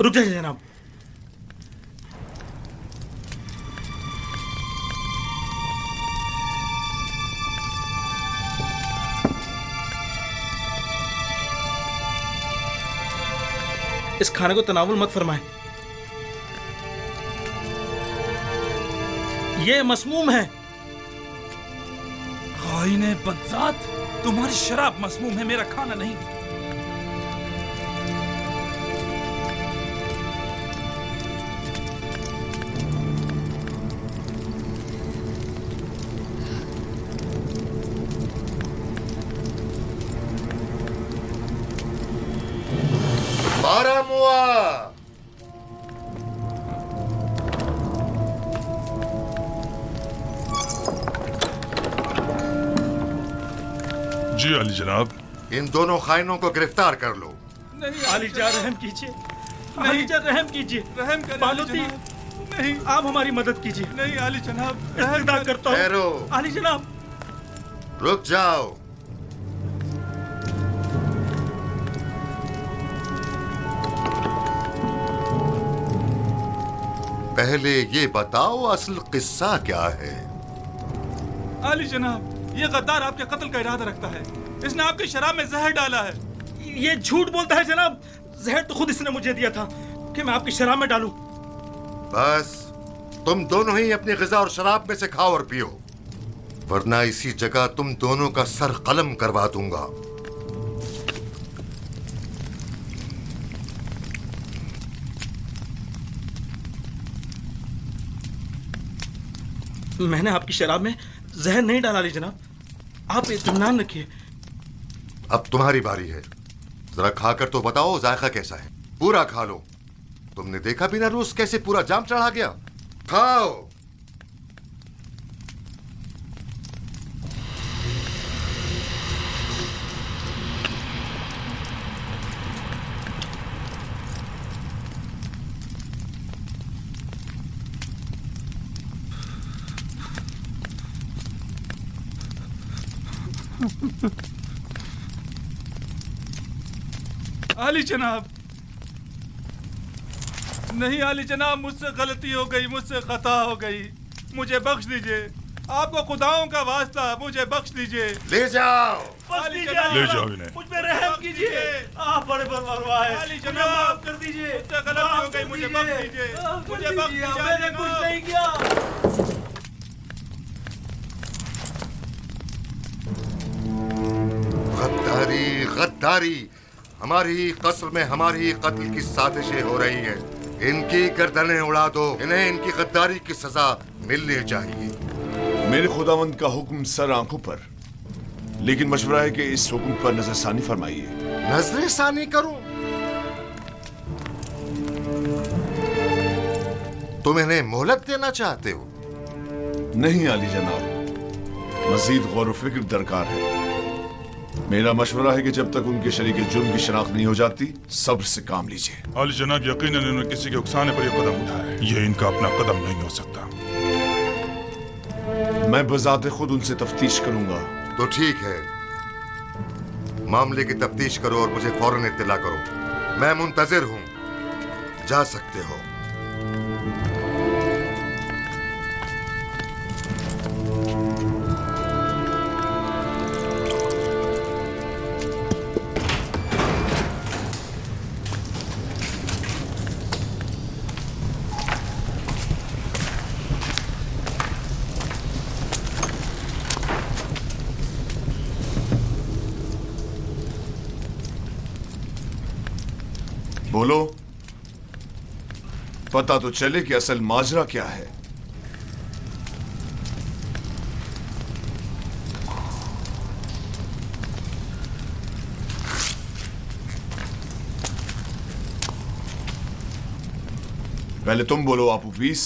रुक जाइए जनाब। इस खाने को तनावुल मत फरमाएं, ये मसमूम है। खाइने बदजात, तुम्हारी शराब मसमूम है, मेरा खाना नहीं। बारामुआ, जी अली जनाब। इन दोनों खाइनों को गिरफ्तार कर लो। नहीं आलीजा रहम कीजिए, आलीजा रहम कीजिए। रहम करें बालूती, नहीं आप हमारी मदद कीजिए। नहीं आली जनाब, इस्तदा करता हूँ। ठहरो, आली जनाब। रुक जाओ। पहले ये बताओ असल किस्सा क्या है? आली जनाब, ये गद्दार आपके कत्ल का इरादा रखता है। इसने आपकी शराब में जहर डाला है। ये झूठ बोलता है जनाब। जहर तो खुद इसने मुझे दिया था कि मैं आपकी शराब में डालूं। बस तुम दोनों ही अपनी ग़िज़ा और शराब में से खाओ और पियो, वरना इसी जगह तुम दोनों का सर कलम करवा दूंगा। मैंने आपकी शराब में जहर नहीं डाला अली जनाब, आप इत्मीनान रखिए। अब तुम्हारी बारी है, जरा खाकर तो बताओ जायका कैसा है। पूरा खा लो। तुमने देखा बिना रूस कैसे पूरा जाम चढ़ा गया। खाओ। आली जनाब, नहीं आली जनाब, मुझसे गलती हो गई, मुझसे खता हो गई, मुझे बख्श दीजिए। आपको खुदाओं का वास्ता, मुझे बख्श दीजिए। ले जाओ। आली ले जनाब, जाओ इन्हें। मुझ पे रहम कीजिए। आप बड़े परवाह हैं। आली जनाब, माफ कर दीजिए। मुझसे गलती हो गई, मुझे बख्श दीजिए। मुझे बख्श दीजिए। मैंने कुछ नहीं किया। गद्दारी, गद्दारी। हमारी ही कस्र में हमारी ही कत्ल की साजिशें हो रही हैं। इनकी गर्दनें उड़ा दो। इन्हें इनकी गद्दारी की सजा मिलनी चाहिए। मेरे खुदावंद का हुक्म सर आंखों पर, लेकिन मशवरा है कि इस हुक्म पर नजरसानी फरमाइए। नजरसानी करूं? तुम इन्हें मोहलत देना चाहते हो? नहीं आली जनाब, मजीद गौर व फिक्र दरकार है। मेरा मशवरा है कि जब तक उनके शरीके जुर्म की शनाख्त नहीं हो जाती, सब्र से काम लीजिए। अली जनाब, यकीनन इन्होंने किसी के उकसाने पर यह कदम उठाया है। ये इनका अपना कदम नहीं हो सकता। मैं बजाते खुद उनसे तफ्तीश करूंगा। तो ठीक है, मामले की तफ्तीश करो और मुझे फौरन इत्तला करो। मैं मुंतजिर हूं। जा सकते हो। बोलो, पता तो चले कि असल माजरा क्या है। पहले तुम बोलो आपू बीस,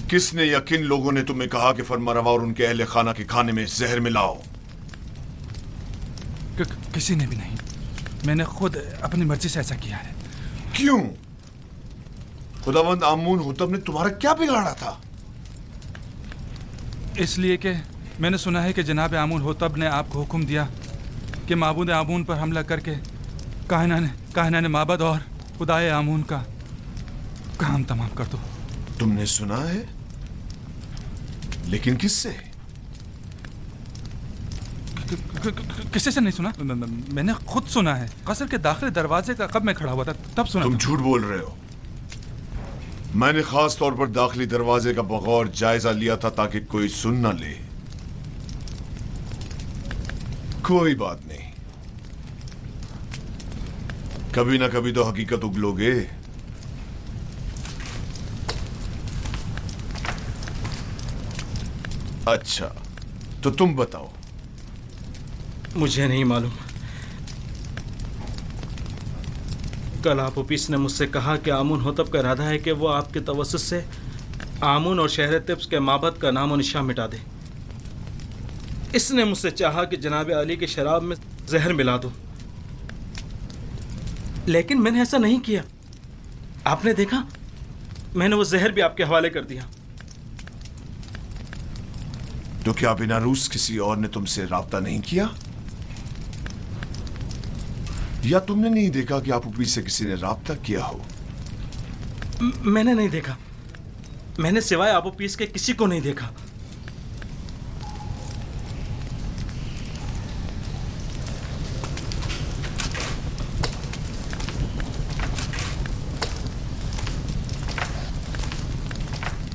किसने या किन लोगों ने तुम्हें कहा कि फरमारवा और उनके अहले खाना के खाने में जहर मिलाओ? किसी ने भी नहीं, मैंने खुद अपनी मर्जी से ऐसा किया है। क्यों? खुदावंद आमून हुतब ने तुम्हारा क्या बिगाड़ा था? इसलिए कि मैंने सुना है कि जनाब आमून होतब ने आपको हुक्म दिया कि माबूद आमून पर हमला करके कायना ने कायनाने माबद और खुदाए आमून का काम तमाम कर दो। तुमने सुना है? लेकिन किससे? किसी से नहीं सुना। मैंने खुद सुना है। कसर के दाखिले दरवाजे का कब मैं खड़ा हुआ था तब सुना। तुम झूठ बोल रहे हो। मैंने खास तौर पर दाखिली दरवाजे का बगौर जायजा लिया था ताकि कोई सुन न ले। कोई बात नहीं, कभी ना कभी तो हकीकत उगलोगे। अच्छा, तो तुम बताओ। मुझे नहीं मालूम। कल आप ऑफिस ने मुझसे कहा कि आमून होतब का इरादा है कि वो आपके तवस्सुत से आमून और शहर तिब्स के माबद का नाम और निशान मिटा दे। इसने मुझसे चाहा कि जनाब अली के शराब में जहर मिला दूं, लेकिन मैंने ऐसा नहीं किया। आपने देखा, मैंने वो जहर भी आपके हवाले कर दिया। तो क्या बिना रूस किसी और ने तुमसे राब्ता नहीं किया? या तुमने नहीं देखा कि आप ऊपरी से किसी ने राब्ता किया हो? मैंने नहीं देखा। मैंने सिवाय आबू पीस के किसी को नहीं देखा।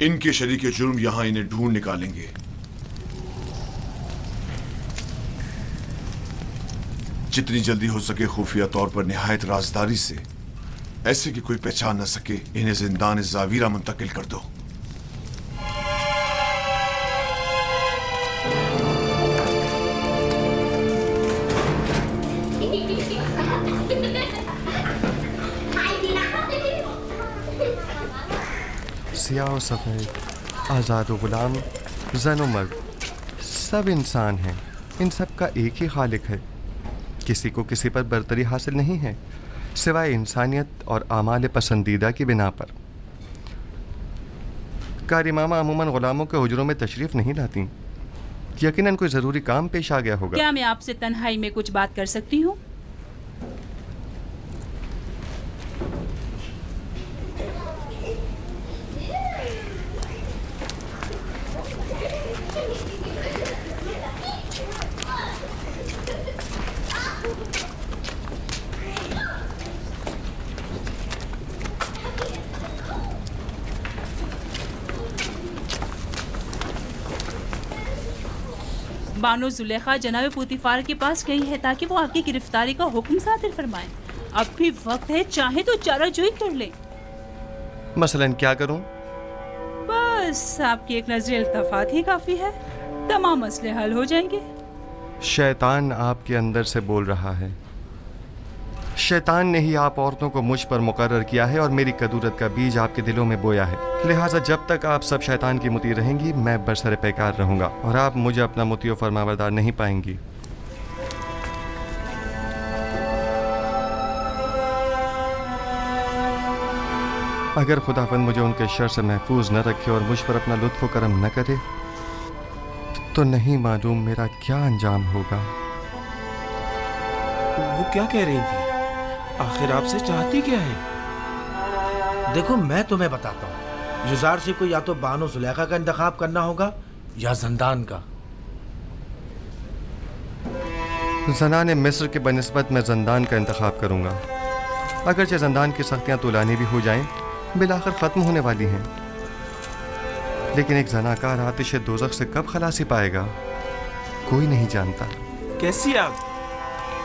इनके शरीके जुर्म यहां इन्हें ढूंढ निकालेंगे। जितनी जल्दी हो सके खुफिया तौर पर निहायत राजदारी से, ऐसे कि कोई पहचान न सके, इन्हें जिंदान जावीरा मुंतकिल कर दो। सियाह और सफ़ेद, आज़ाद और गुलाम, ज़न और मर्द, सब इंसान हैं। इन सब का एक ही खालिक है। किसी को किसी पर बरतरी हासिल नहीं है सिवाय इंसानियत और आमाल पसंदीदा की बिना पर। कारी मामा अमूमन गुलामों के हुजरों में तशरीफ़ नहीं लाती। यकीनन कोई ज़रूरी काम पेश आ गया होगा। क्या मैं आपसे तन्हाई में कुछ बात कर सकती हूँ? बानो जुलेखा जनाब पुतिफार के पास गई है ताकि वो आपकी गिरफ्तारी का हुक्म सादिर फरमाए। अब भी वक्त है, चाहे तो चाराजोई कर ले। मसलन क्या करूं? बस आपकी एक नजर इल्तफात ही काफी है, तमाम मसले हल हो जाएंगे। शैतान आपके अंदर से बोल रहा है। शैतान ने ही आप औरतों को मुझ पर मुकर्रर किया है और मेरी कदूरत का बीज आपके दिलों में बोया है। लिहाजा जब तक आप सब शैतान की मुती रहेंगी, मैं बरसरे पैकार रहूंगा और आप मुझे अपना मुती और फरमाबरदार नहीं पाएंगी। अगर खुदावंद मुझे उनके शर से महफूज न रखे और मुझ पर अपना लुत्फ़ करम न करे, तो नहीं मालूम मेरा क्या अंजाम होगा। वो क्या कह रही थी? आखिर आपसे चाहती क्या है? देखो, मैं तुम्हें बताता हूँ। युजार से को या तो बानो जुलेखा का इंतखाब करना होगा या जंदान का। ज़नाने मिस्र के बनिस्बत मैं जंदान का इंतखाब करूँगा। अगरचे जंदान की सख्तियाँ तुलानी भी हो जाएं, बिलाखिर ख़त्म होने वाली हैं, लेकिन एक जनाकार आतिश दोज़ख से कब खलासी पाएगा, कोई नहीं जानता। कैसी आग?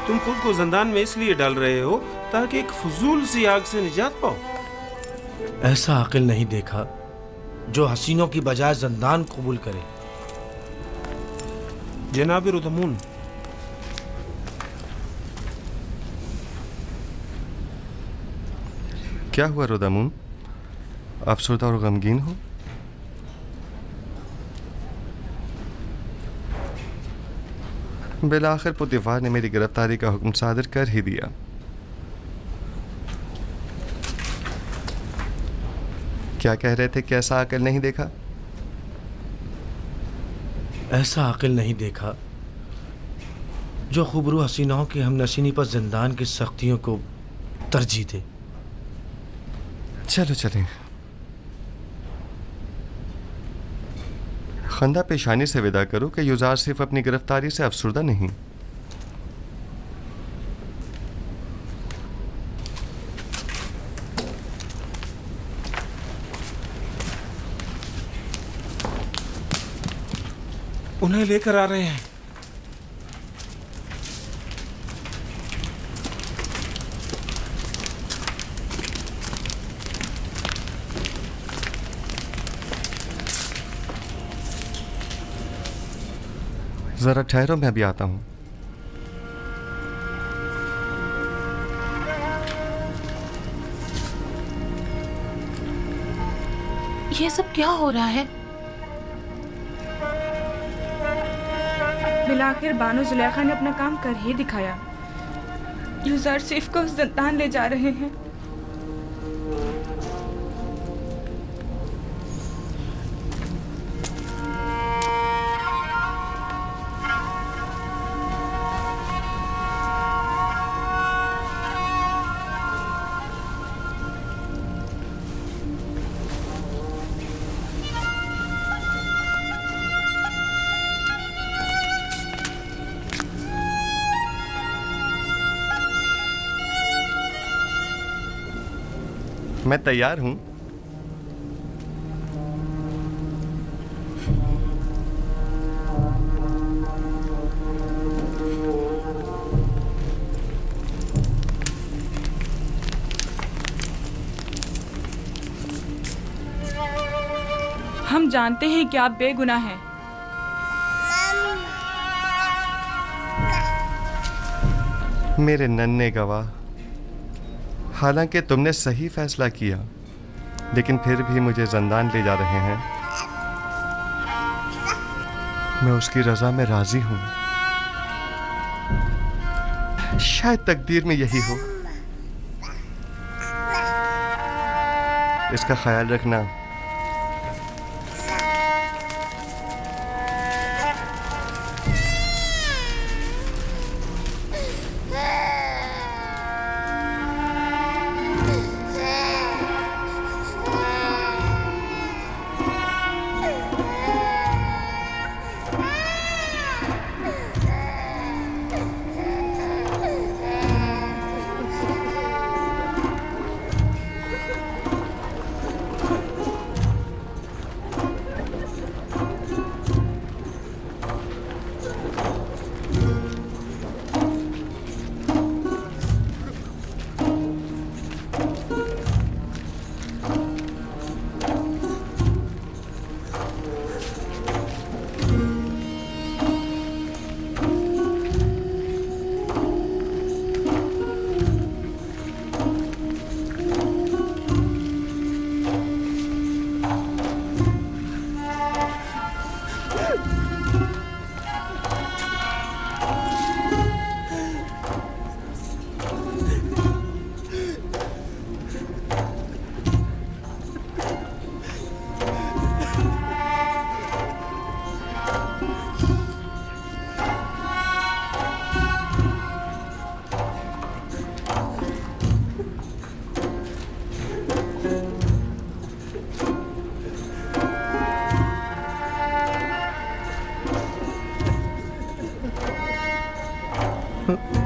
तुम खुद को जंदान में इसलिए डाल रहे हो ताकि एक फजूल सी आग से निजात पाओ। ऐसा अकिल नहीं देखा जो हसीनों की बजाय जंदान कबूल करे। जनाब रुदमून, क्या हुआ रुदमून? अफसरदा और गमगीन हो? बिलाखिर पुतिफार ने मेरी गिरफ्तारी का हुक्म सादिर कर ही दिया। क्या कह रहे थे? कैसा अकल नहीं देखा? ऐसा अकिल नहीं देखा जो खुबरू हसीनाओं की हमनशीनी पर जिंदान की सख्तियों को तरजीह दे। चलो चलें। खंदा पेशानी से विदा करो कि युजार सिर्फ अपनी गिरफ्तारी से अफसुर्दा नहीं। उन्हें लेकर आ रहे हैं। जरा ठहरो, मैं अभी आता हूं। ये सब क्या हो रहा है? बिलाखिर बानो जुलेखा ने अपना काम कर ही दिखाया। यूज़र सिर्फ को ज़िंदान ले जा रहे हैं। मैं तैयार हूं। हम जानते हैं कि आप बेगुनाह हैं। मेरे नन्हे गवाह, हालांकि तुमने सही फैसला किया, लेकिन फिर भी मुझे जिंदान ले जा रहे हैं। मैं उसकी रजा में राजी हूं। शायद तकदीर में यही हो। इसका ख्याल रखना।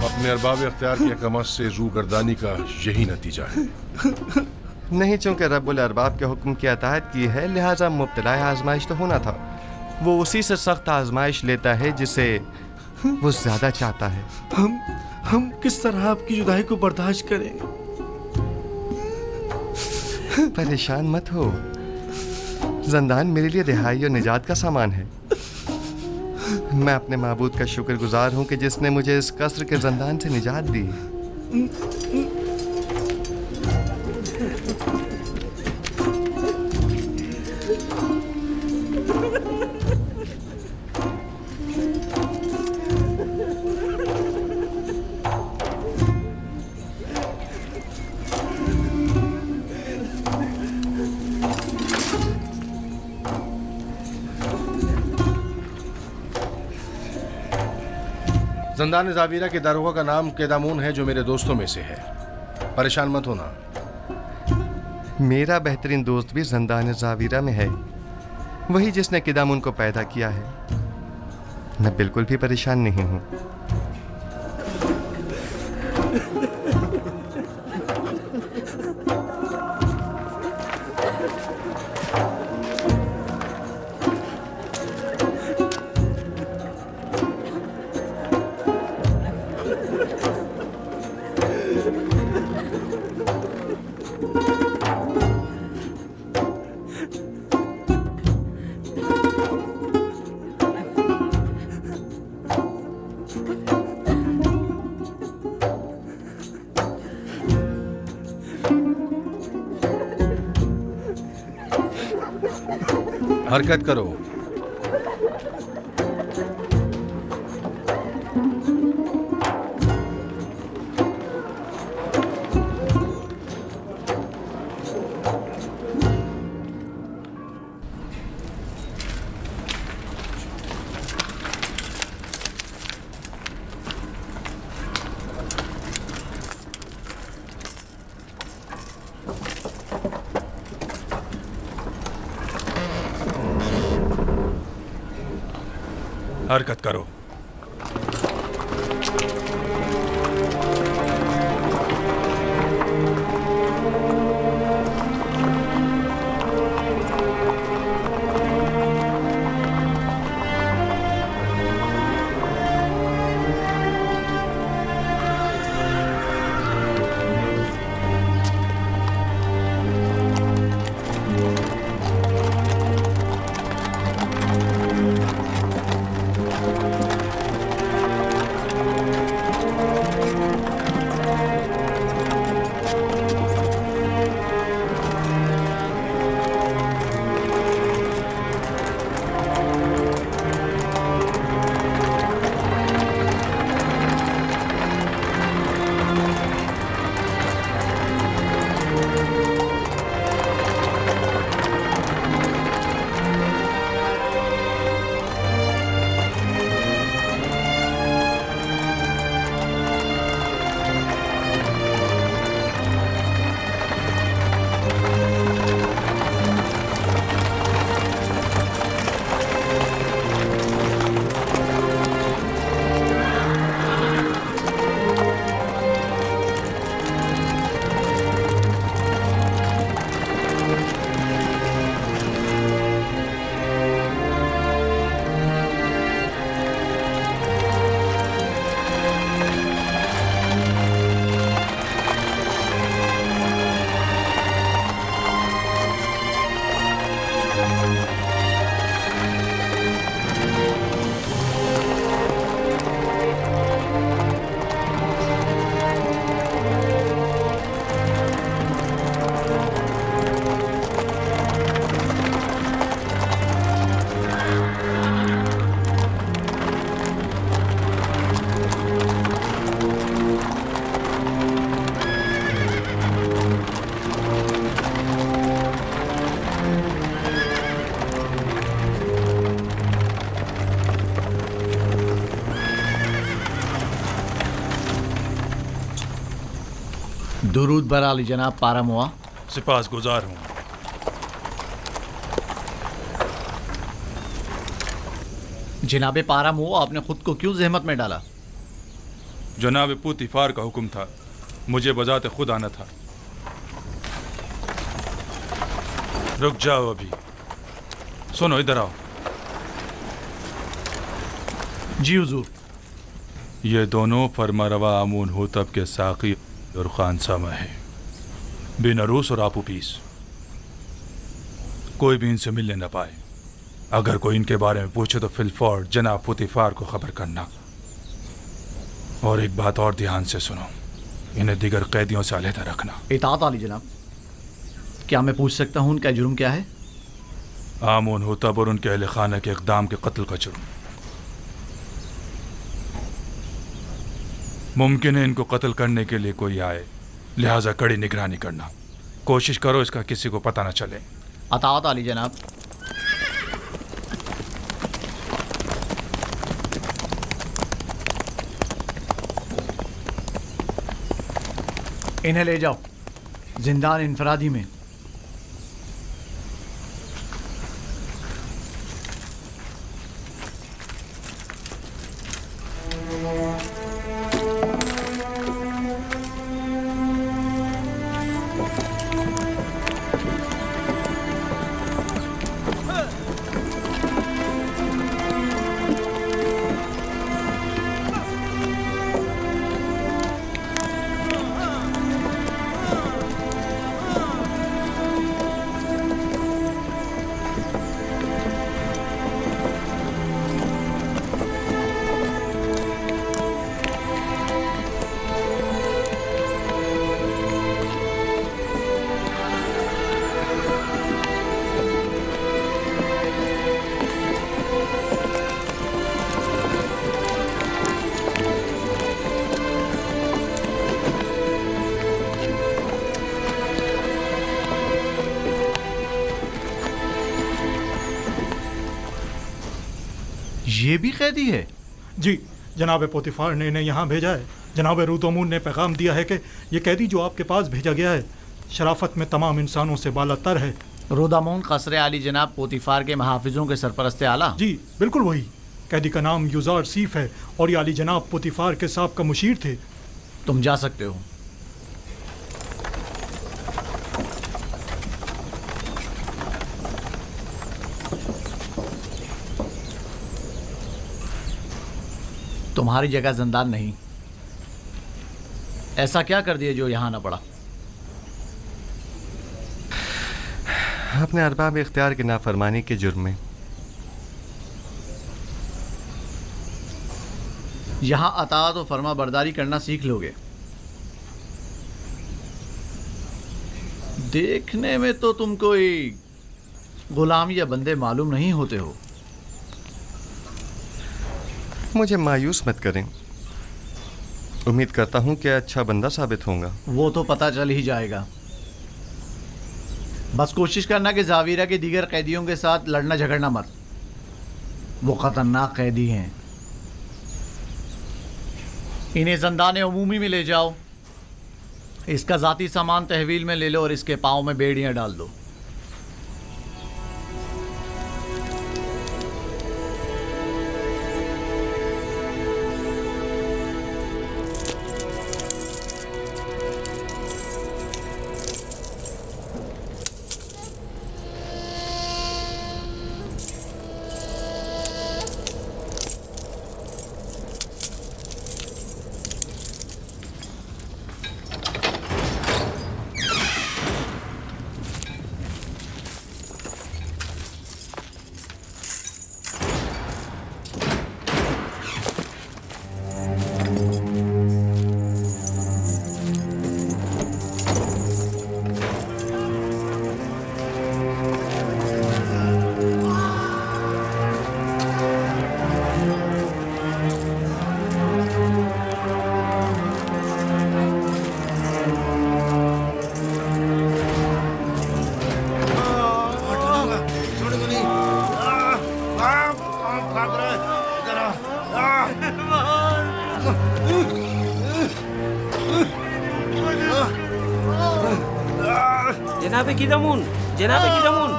अपने अरबाब इख्तियार की हकमत से रूगर्दानी का यही नतीजा है। नहीं, चूंकि रब्बुल अरबाब के हुक्म की अताअत की है, लिहाजा मुब्तला आजमाइश तो होना था। वो उसी से सख्त आजमाइश लेता है जिसे वो ज्यादा चाहता है। हम किस तरह आपकी जुदाई को बर्दाश्त करेंगे? परेशान मत हो, जिंदान मेरे लिए रिहाई और निजात का सामान है। मैं अपने माबूद का शुक्रगुजार हूं कि जिसने मुझे इस कसर के जिंदान से निजात दी। जंदान ज़ावीरा के दारोगा का नाम केदामून है, जो मेरे दोस्तों में से है। परेशान मत होना। मेरा बेहतरीन दोस्त भी ज़ंदान ज़ावीरा में है, वही जिसने किदामुन को पैदा किया है। मैं बिल्कुल भी परेशान नहीं हूँ। हरकत करो। हरकत करो। दुरूद बर आली जनाब पारामुआ। सिपास गुजार हूँ। जनाब पारामुआ, आपने खुद को क्यों जहमत में डाला? जनाब पुतिफार का हुक्म था, मुझे बजाते खुद आना था। रुक जाओ अभी। सुनो, इधर आओ। जी हुजूर। ये दोनों फरमारवा आमून होतब के साकी और खानसामा है, बिन अरूस और आपू पीस। कोई भी इनसे मिलने न पाए। अगर कोई इनके बारे में पूछे तो फिलफौर जनाब पुतिफार को खबर करना। और एक बात और ध्यान से सुनो, इन्हें दिगर कैदियों से अलहदा रखना। इताअत आली जनाब। क्या मैं पूछ सकता हूँ उनका जुर्म क्या है? आमून होतब और उनके अहले खाना के इक़दाम के कत्ल का जुर्म। मुमकिन है इनको कत्ल करने के लिए कोई आए, लिहाजा कड़ी निगरानी करना। कोशिश करो इसका किसी को पता न चले। अताअत आली जनाब। इन्हें ले जाओ जिंदान इंफरादी में। ये भी कैदी है? जी, जनाब पोतीफार ने इन्हें यहाँ भेजा है। जनाब रूतोमून ने पैगाम दिया है कि ये कैदी जो आपके पास भेजा गया है शराफत में तमाम इंसानों से बालातर है। रोदामून कसरे आली जनाब पोतीफार के महाफिजों के सरपरस्त आला? जी बिल्कुल वही। कैदी का नाम युजार सीफ है और ये आली जनाब पोतीफार के साहब का मुशीर थे। तुम जा सकते हो। तुम्हारी जगह जिंदान नहीं। ऐसा क्या कर दिया जो यहां ना पड़ा? अपने अरबाब इख्तियार की नाफरमानी के जुर्म में। यहां अताअत और फरमा बरदारी करना सीख लोगे। देखने में तो तुम कोई गुलाम या बंदे मालूम नहीं होते हो। मुझे मायूस मत करें। उम्मीद करता हूं कि अच्छा बंदा साबित होगा। वो तो पता चल ही जाएगा। बस कोशिश करना कि जावीरा के दीगर कैदियों के साथ लड़ना झगड़ना मत। वो खतरनाक कैदी हैं। इन्हें ज़ंदान उमूमी में ले जाओ। इसका ज़ाती सामान तहवील में ले लो और इसके पाँव में बेड़ियाँ डाल दो। जनाबे किदमुन, जनाबे किदमुन।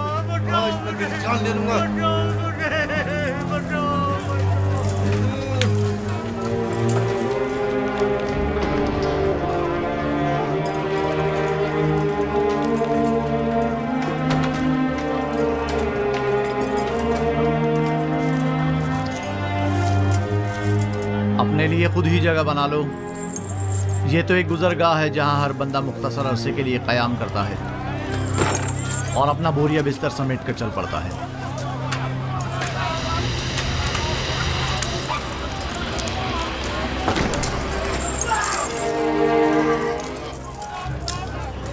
जान ले लूंगा। अपने लिए खुद ही जगह बना लो। ये तो एक गुजरगाह है जहां हर बंदा मुख्तसर अरसे के लिए क़याम करता है और अपना बोरिया बिस्तर समेट कर चल पड़ता है।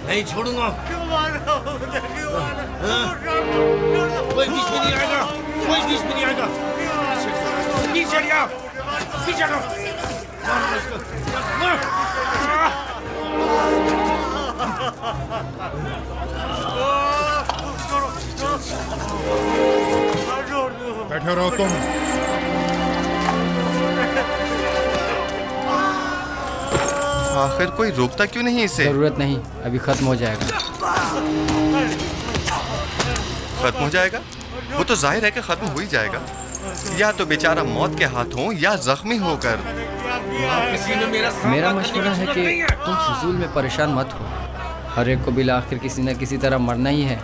नहीं छोड़ूंगा। कोई बीच में नहीं आएगा, कोई बीच में नहीं आएगा। पीछे हटिया, पीछे हटो। बैठे रहो तुम। आखिर कोई रोकता क्यों नहीं इसे? जरूरत नहीं, अभी खत्म हो जाएगा। खत्म हो जाएगा? वो तो जाहिर है कि खत्म हो ही जाएगा। या तो बेचारा मौत के हाथों या जख्मी होकर। मेरा मशवरा है कि तुम फजूल में परेशान मत हो। हर एक को बिला आखिर किसी न किसी तरह मरना ही है।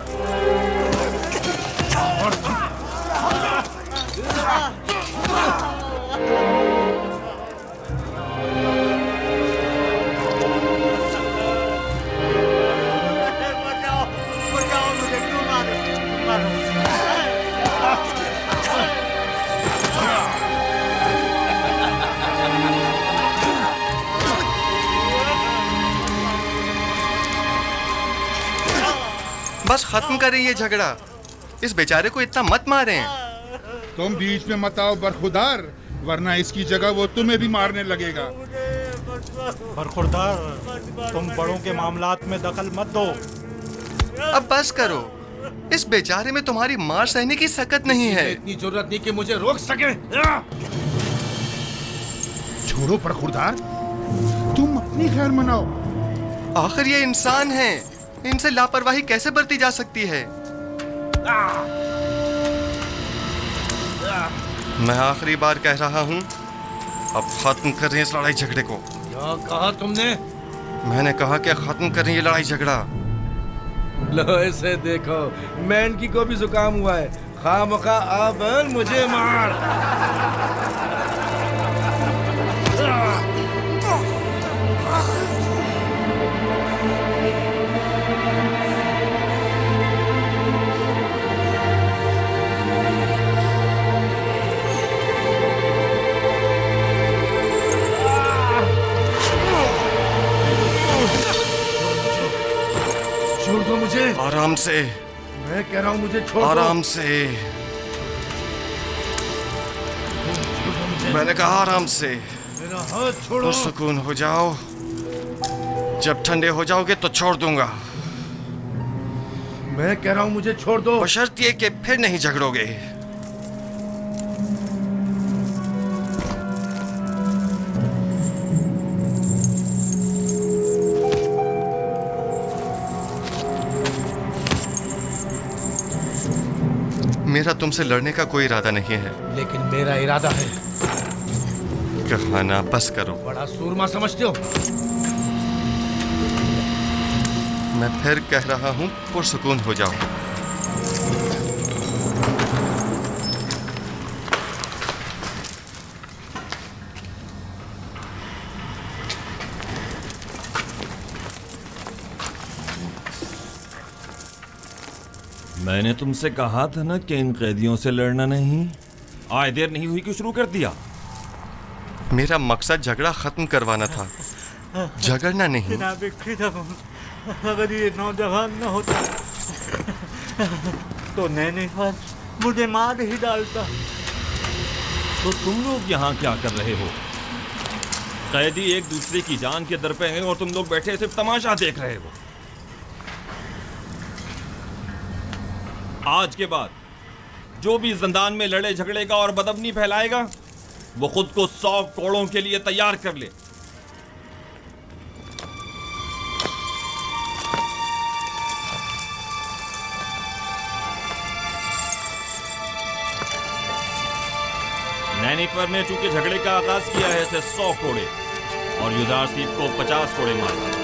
बस खत्म करें ये झगड़ा। इस बेचारे को इतना मत मारें। तुम बीच में मत आओ बरखुरदार, वरना इसकी जगह वो तुम्हें भी मारने लगेगा। बरखुरदार, तुम बड़ों के मामलात में दखल मत दो। अब बस करो। इस बेचारे में तुम्हारी मार सहने की सकत नहीं है। इतनी जरूरत नहीं कि मुझे रोक सके। छोड़ो बरखुरदार, तुम अपनी खैर मनाओ। आखिर ये इंसान हैं, इनसे लापरवाही कैसे बरती जा सकती है? मैं आखिरी बार कह रहा हूँ, अब खत्म करें इस लड़ाई झगड़े को। क्या कहा तुमने? मैंने कहा कि खत्म करें ये लड़ाई झगड़ा। लो इसे देखो, मैंकी को भी जुकाम हुआ है। खामखा अब मुझे मार। छोड़ दो मुझे। आराम से। मैं कह रहा हूँ मुझे छोड़ दो। आराम से। मैंने कहा आराम से। मेरा हाथ छोड़ो। तो सुकून हो जाओ। जब ठंडे हो जाओगे तो छोड़ दूंगा। मैं कह रहा हूँ मुझे छोड़ दो। बशर्ते कि फिर नहीं झगड़ोगे। मेरा तुमसे लड़ने का कोई इरादा नहीं है। लेकिन मेरा इरादा है। कहना बस करो। बड़ा सूरमा समझते हो? मैं फिर कह रहा हूँ, पुरसुकून हो जाओ। मैंने तुमसे कहा था ना कि इन कैदियों से लड़ना नहीं। आए देर नहीं हुई कि शुरू कर दिया। मेरा मकसद झगड़ा खत्म करवाना था, झगड़ना नहीं। अगर ये नौजवान न होता तो नैनीफाल मुझे मार ही डालता। तो तुम लोग यहाँ क्या कर रहे हो? कैदी एक दूसरे की जान के दर पे हैं और तुम लोग बैठे सिर्फ तमाशा देख रहे हो। आज के बाद जो भी जिंदान में लड़े झगड़ेगा और बदअमनी फैलाएगा, वो खुद को 100 कोड़ों के लिए तैयार कर ले। नैनीफर ने चूंकि झगड़े का आगाज किया है, इसे 100 कोड़े और युजार सीप को 50 कोड़े मारे।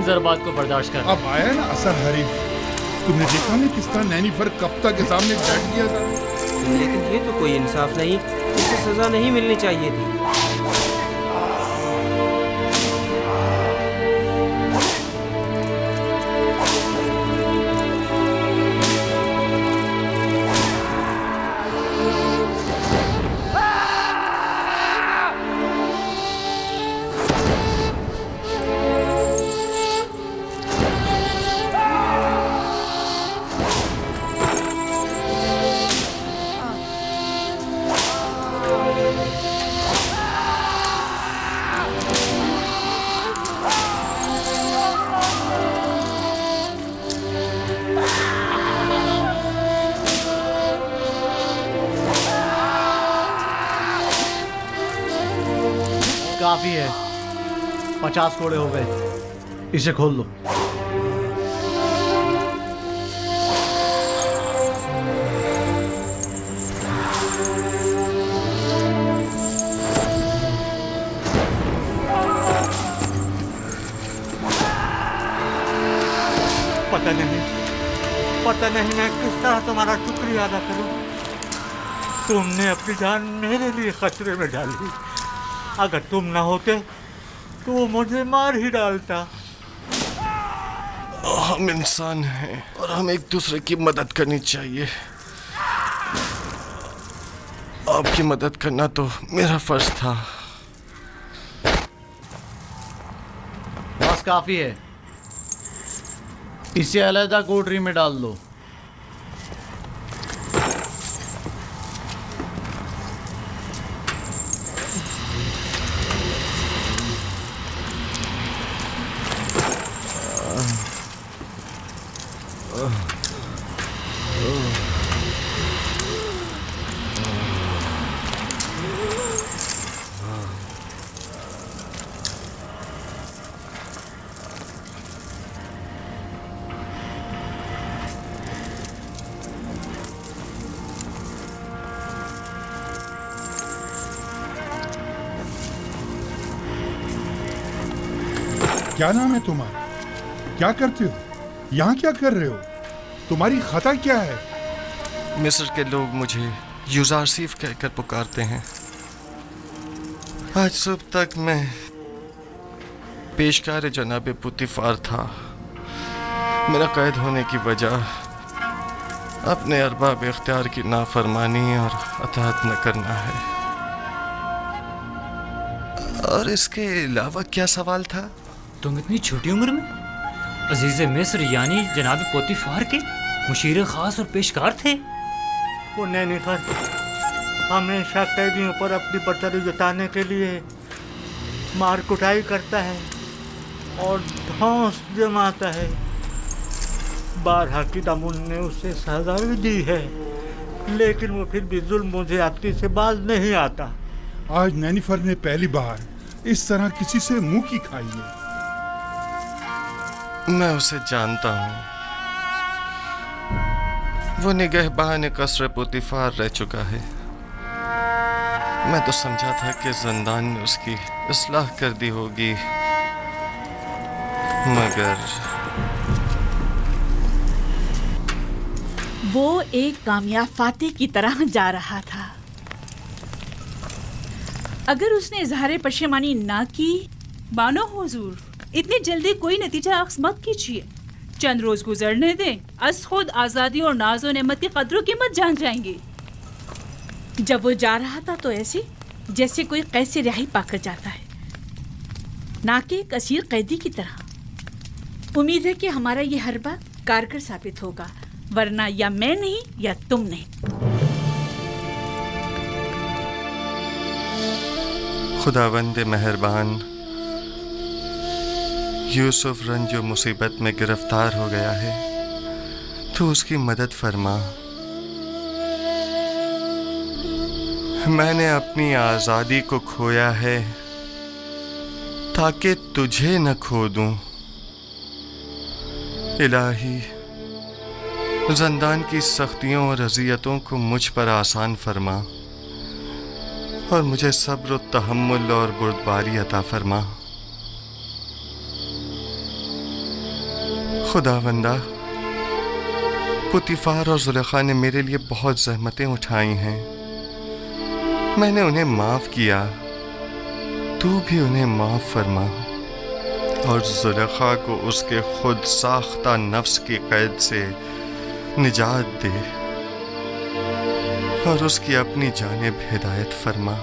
जरबात को बर्दाश्त कर। अब आया ना असर हरीफ। तुमने देखा नहीं किस तरह नैनीफर कप्ता के सामने बैठ गया था। लेकिन ये तो कोई इंसाफ नहीं, इसे सजा नहीं मिलनी चाहिए थी। काफी है। 50 कोड़े हो गए, इसे खोल लो। पता नहीं मैं किस तरह तुम्हारा शुक्रिया अदा करूं। तुमने अपनी जान मेरे लिए खतरे में डाली। अगर तुम ना होते तो वो मुझे मार ही डालता। हम इंसान हैं और हम एक दूसरे की मदद करनी चाहिए। आपकी मदद करना तो मेरा फर्ज था। बस काफी है, इसे अलग कोठरी में डाल दो। क्या नाम है तुम्हारा? क्या करते हो? यहाँ क्या कर रहे हो? तुम्हारी खता क्या है? मिस्र के लोग मुझे यूजारसीफ कहकर पुकारते हैं। आज सुबह तक मैं पेशकार जनाब पुतिफार था। मेरा कैद होने की वजह अपने अरबाब इख्तियार की नाफरमानी और अताअत न करना है। और इसके अलावा क्या सवाल था? तुम इतनी छोटी उम्र में अजीज़ मिस्र यानी जनाब पोतीफार के मुशीर खास और पेशकार थे। वो नैनीखर हमेशा कैदियों पर अपनी बर्तरी जताने के लिए मार कुटाई करता है और धौंस जमाता है। बारहा की दामुन ने उसे सजा भी दी है, लेकिन वो फिर भी जुल्म ज़्यादती से बाज नहीं आता। आज नैनीफर ने पहली बार इस तरह किसी से मुंह की खाई है। मैं उसे जानता हूँ। वो निगहबान कसर पुतिफार रह चुका है। मैं तो समझा था कि जिंदान ने उसकी इस्लाह कर दी होगी, मगर वो एक कामयाब फातिह की तरह जा रहा था। अगर उसने इजहार पशेमानी ना की। मानो हुजूर, इतनी जल्दी कोई नतीजा अख्ज़ मत कीजिए। चंद रोज गुजरने दें, अस खुद आज़ादी और नाज़ो नेमत की कदर कीमत जान जाएंगे। जब वो जा रहा था तो ऐसे जैसे कोई कैद से रिहाई पाकर जाता है, ना कि एक असीर कैदी की तरह। उम्मीद है कि हमारा ये हरबा कारगर साबित होगा, वरना या मैं नहीं या तुम नहीं। खुदावंद मेहरबान, यूसुफ रंजो मुसीबत में गिरफ्तार हो गया है, तो उसकी मदद फरमा। मैंने अपनी आज़ादी को खोया है ताकि तुझे न खो दूं। इलाही, ज़िंदान की सख्तियों और अज़ियतों को मुझ पर आसान फरमा और मुझे सब्र, तहम्मुल और बुर्दबारी अता फरमा। खुदावंदा, पुतिफार और जुलेखा ने मेरे लिए बहुत ज़हमतें उठाई हैं। मैंने उन्हें माफ़ किया, तू भी उन्हें माफ़ फरमा और जुलेखा को उसके खुद साख्ता नफ्स की कैद से निजात दे और उसकी अपनी जानिब हिदायत फरमा।